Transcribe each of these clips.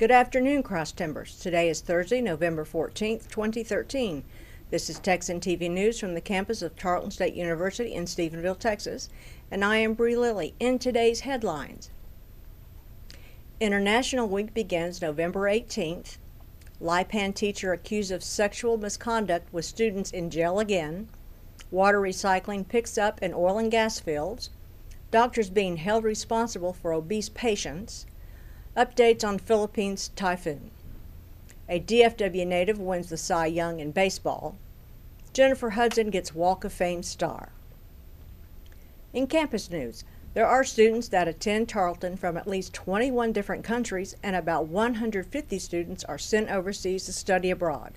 Good afternoon, Cross Timbers. Today is Thursday, November 14th, 2013. This is Texan TV News from the campus of Tarleton State University in Stephenville, Texas, and I am Bre Lillie. In today's headlines, International Week begins November 18th. Lipan teacher accused of sexual misconduct with students in jail again. Water recycling picks up in oil and gas fields. Doctors being held responsible for obese patients. Updates on Philippines typhoon. A DFW native wins the Cy Young in baseball. Jennifer Hudson gets Walk of Fame star. In campus news, there are students that attend Tarleton from at least 21 different countries, and about 150 students are sent overseas to study abroad.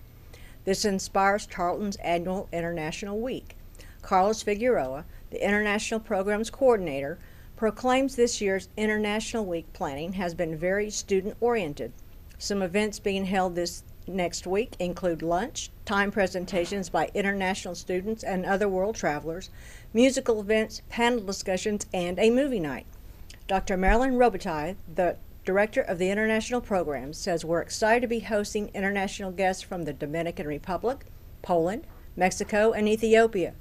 This inspires Tarleton's annual International Week. Carlos Figueroa, the International Programs Coordinator, proclaims this year's International Week planning has been very student-oriented. Some events being held this next week include lunch, time presentations by international students and other world travelers, musical events, panel discussions, and a movie night. Dr. Marilyn Robitaille, the Director of the International Programs, says we're excited to be hosting international guests from the Dominican Republic, Poland, Mexico, and Ethiopia.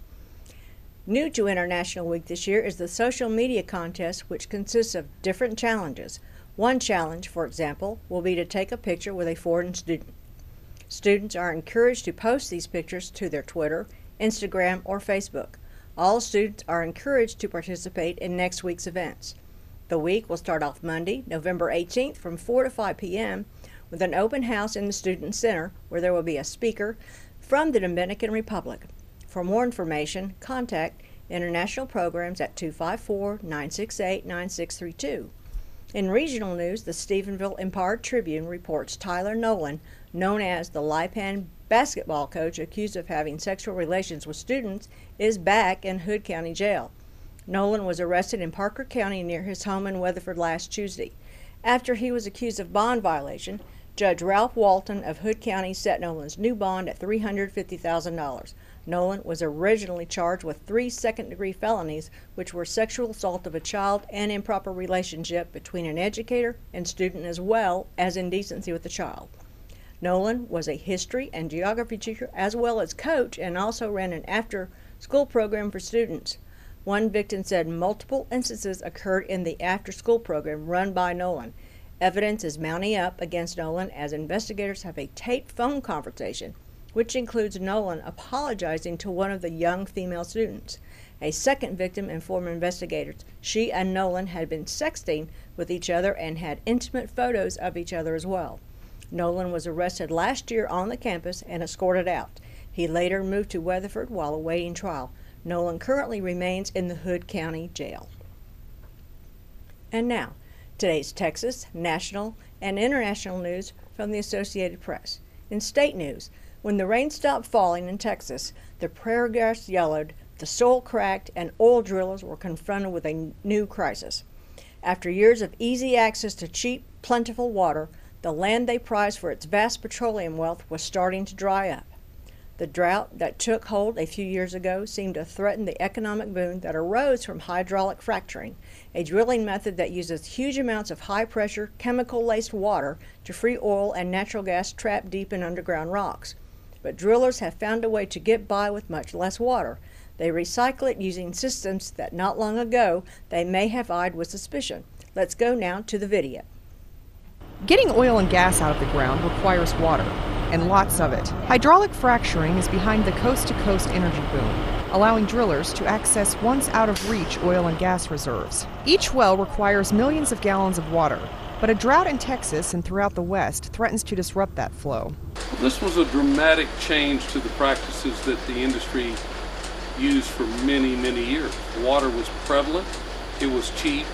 New to International Week this year is the social media contest, which consists of different challenges. One challenge, for example, will be to take a picture with a foreign student. Students are encouraged to post these pictures to their Twitter, Instagram, or Facebook. All students are encouraged to participate in next week's events. The week will start off Monday, November 18th from 4 to 5 p.m. with an open house in the Student Center where there will be a speaker from the Dominican Republic. For more information, contact International Programs at 254-968-9632. In regional news, the Stephenville Empire Tribune reports Tyler Nolan, known as the Lipan basketball coach accused of having sexual relations with students, is back in Hood County Jail. Nolan was arrested in Parker County near his home in Weatherford last Tuesday. After he was accused of bond violation, Judge Ralph Walton of Hood County set Nolan's new bond at $350,000. Nolan was originally charged with 3 second-degree felonies, which were sexual assault of a child and improper relationship between an educator and student, as well as indecency with the child. Nolan was a history and geography teacher as well as coach, and also ran an after-school program for students. One victim said multiple instances occurred in the after-school program run by Nolan. Evidence is mounting up against Nolan as investigators have a taped phone conversation, which includes Nolan apologizing to one of the young female students. A second victim informed investigators she and Nolan had been sexting with each other and had intimate photos of each other as well. Nolan was arrested last year on the campus and escorted out. He later moved to Weatherford while awaiting trial. Nolan currently remains in the Hood County Jail. And now, today's Texas, national, and international news from the Associated Press. In state news, when the rain stopped falling in Texas, the prairie grass yellowed, the soil cracked, and oil drillers were confronted with a new crisis. After years of easy access to cheap, plentiful water, the land they prized for its vast petroleum wealth was starting to dry up. The drought that took hold a few years ago seemed to threaten the economic boom that arose from hydraulic fracturing, a drilling method that uses huge amounts of high-pressure, chemical-laced water to free oil and natural gas trapped deep in underground rocks. But drillers have found a way to get by with much less water. They recycle it using systems that not long ago they may have eyed with suspicion. Let's go now to the video. Getting oil and gas out of the ground requires water, and lots of it. Hydraulic fracturing is behind the coast-to-coast energy boom, allowing drillers to access once out-of-reach oil and gas reserves. Each well requires millions of gallons of water, but a drought in Texas and throughout the West threatens to disrupt that flow. This was a dramatic change to the practices that the industry used for many, many years. Water was prevalent, it was cheap,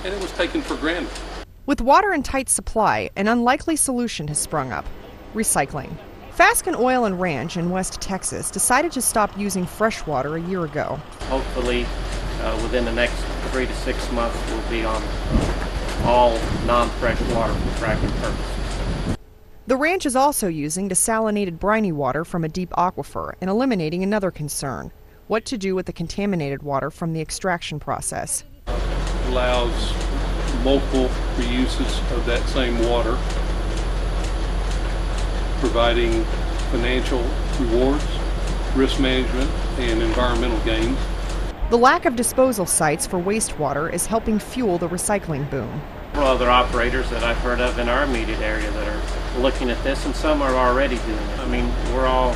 and it was taken for granted. With water in tight supply, an unlikely solution has sprung up: recycling. Fasken Oil and Ranch in West Texas decided to stop using fresh water a year ago. Hopefully, within the next 3 to 6 months, we'll be on all non-fresh water for fracking purposes. The ranch is also using desalinated briny water from a deep aquifer and eliminating another concern: what to do with the contaminated water from the extraction process. Allows multiple reuses of that same water providing financial rewards, risk management, and environmental gains. The lack of disposal sites for wastewater is helping fuel the recycling boom. Several other operators that I've heard of in our immediate area that are looking at this, and some are already doing it. I mean, we're all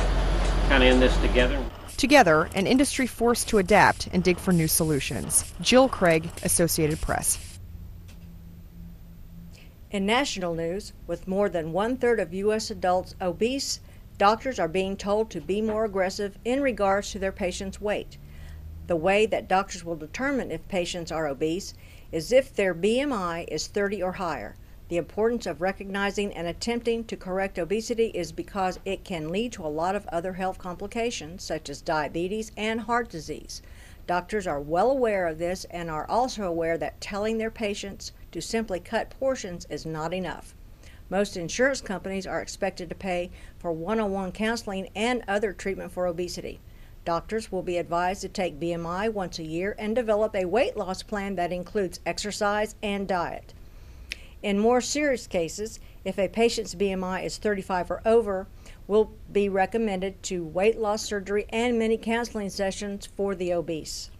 kind of in this together. Together, an industry forced to adapt and dig for new solutions. Jill Craig, Associated Press. In national news, with more than 1/3 of U.S. adults obese, doctors are being told to be more aggressive in regards to their patients' weight. The way that doctors will determine if patients are obese is if their BMI is 30 or higher. The importance of recognizing and attempting to correct obesity is because it can lead to a lot of other health complications, such as diabetes and heart disease. Doctors are well aware of this and are also aware that telling their patients to simply cut portions is not enough. Most insurance companies are expected to pay for one-on-one counseling and other treatment for obesity. Doctors will be advised to take BMI once a year and develop a weight loss plan that includes exercise and diet. In more serious cases, if a patient's BMI is 35 or over, will be recommended to weight loss surgery and many counseling sessions for the obese.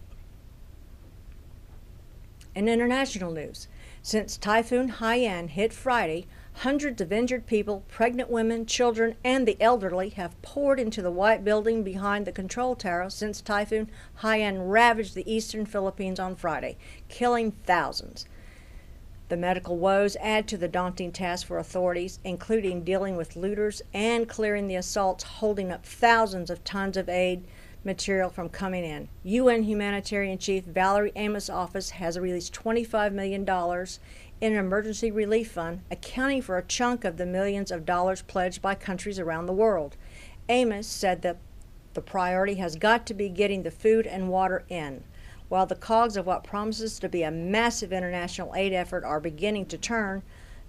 In international news, since Typhoon Haiyan hit Friday, hundreds of injured people, pregnant women, children, and the elderly have poured into the white building behind the control tower since Typhoon Haiyan ravaged the eastern Philippines on Friday, killing thousands. The medical woes add to the daunting task for authorities, including dealing with looters and clearing the assaults holding up thousands of tons of aid material from coming in. UN Humanitarian Chief Valerie Amos' office has released $25 million in an emergency relief fund, accounting for a chunk of the millions of dollars pledged by countries around the world. Amos said that the priority has got to be getting the food and water in. While the cogs of what promises to be a massive international aid effort are beginning to turn,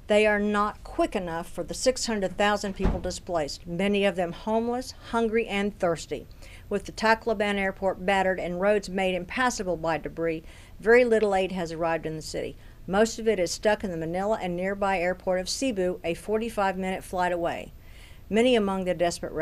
they are not quick enough for the 600,000 people displaced, many of them homeless, hungry, and thirsty. With the Tacloban airport battered and roads made impassable by debris, very little aid has arrived in the city. Most of it is stuck in the Manila and nearby airport of Cebu, a 45-minute flight away. Many among the desperate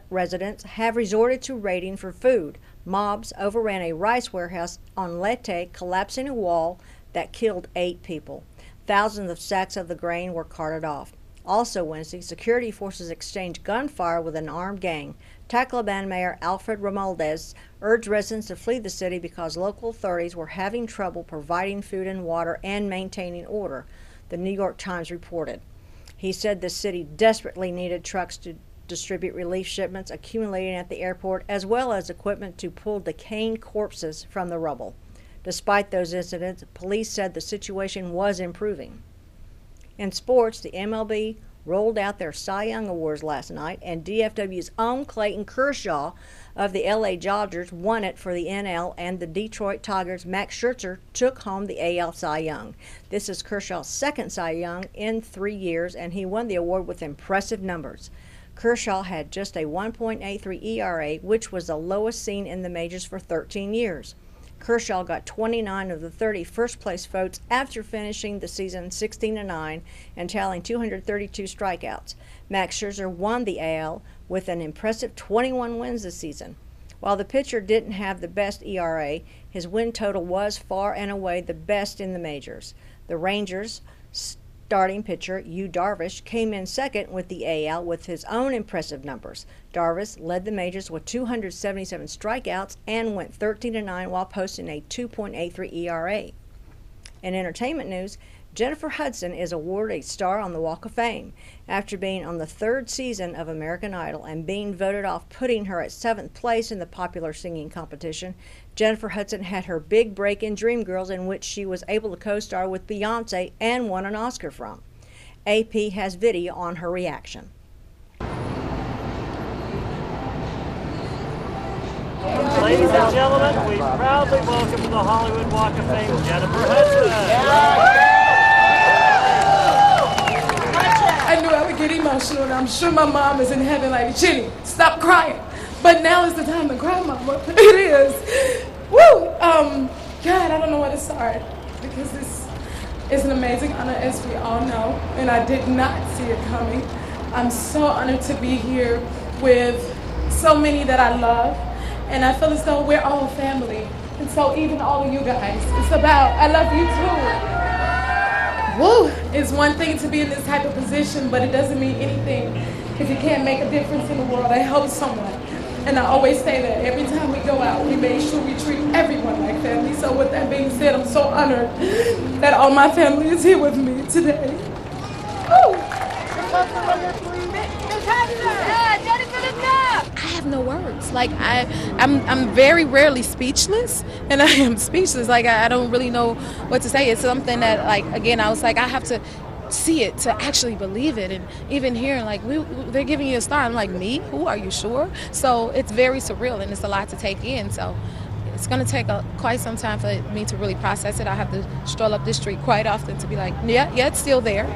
residents have resorted to raiding for food. Mobs overran a rice warehouse on Leyte, collapsing a wall that killed 8 people. Thousands of sacks of the grain were carted off. Also Wednesday, security forces exchanged gunfire with an armed gang. Tacloban Mayor Alfred Romualdez urged residents to flee the city because local authorities were having trouble providing food and water and maintaining order, the New York Times reported. He said the city desperately needed trucks to distribute relief shipments accumulating at the airport, as well as equipment to pull decaying corpses from the rubble. Despite those incidents, police said the situation was improving. In sports, the MLB rolled out their Cy Young Awards last night, and DFW's own Clayton Kershaw of the LA Dodgers won it for the NL, and the Detroit Tigers' Max Scherzer took home the AL Cy Young. This is Kershaw's second Cy Young in 3 years, and he won the award with impressive numbers. Kershaw had just a 1.83 ERA, which was the lowest seen in the majors for 13 years. Kershaw got 29 of the 30 first-place votes after finishing the season 16-9 and tallying 232 strikeouts. Max Scherzer won the AL with an impressive 21 wins this season. While the pitcher didn't have the best ERA, his win total was far and away the best in the majors. The Rangers' starting pitcher, Yu Darvish, came in second with the AL with his own impressive numbers. Darvish led the majors with 277 strikeouts and went 13-9 while posting a 2.83 ERA. In entertainment news, Jennifer Hudson is awarded a star on the Walk of Fame. After being on the 3rd season of American Idol and being voted off, putting her at 7th place in the popular singing competition, Jennifer Hudson had her big break in Dreamgirls, in which she was able to co-star with Beyoncé and won an Oscar from. AP has video on her reaction. Ladies and gentlemen, we proudly welcome to the Hollywood Walk of Fame, Jennifer Hudson. I knew I would get emotional, and I'm sure my mom is in heaven like, Jenny, stop crying. But now is the time to cry, Mama. It is. Woo! God, I don't know where to start, because this is an amazing honor, as we all know, and I did not see it coming. I'm so honored to be here with so many that I love, and I feel as though we're all family. And so even all of you guys, it's about, I love you too. Woo! It's one thing to be in this type of position, but it doesn't mean anything if you can't make a difference in the world and help someone. And I always say that every time we go out, we make sure we treat everyone like family. So with that being said, I'm so honored that all my family is here with me today. Woo! I have no words. Like I'm very rarely speechless, and I am speechless. Like I don't really know what to say. It's something that, like, again, I was like, I have to see it to actually believe it. And even hearing like they're giving you a star, I'm like, me? Who are you sure? So it's very surreal, and it's a lot to take in. So it's going to take quite some time for me to really process it. I have to stroll up this street quite often to be like, yeah, it's still there.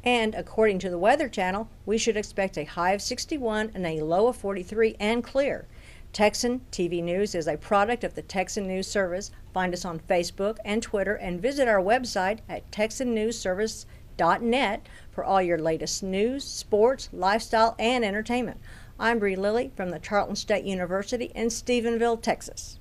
And according to the Weather Channel, we should expect a high of 61 and a low of 43 and clear. Texan TV News is a product of the Texan News Service. Find us on Facebook and Twitter, and visit our website at texannewsservice.net for all your latest news, sports, lifestyle, and entertainment. I'm Bre Lillie from the Tarleton State University in Stephenville, Texas.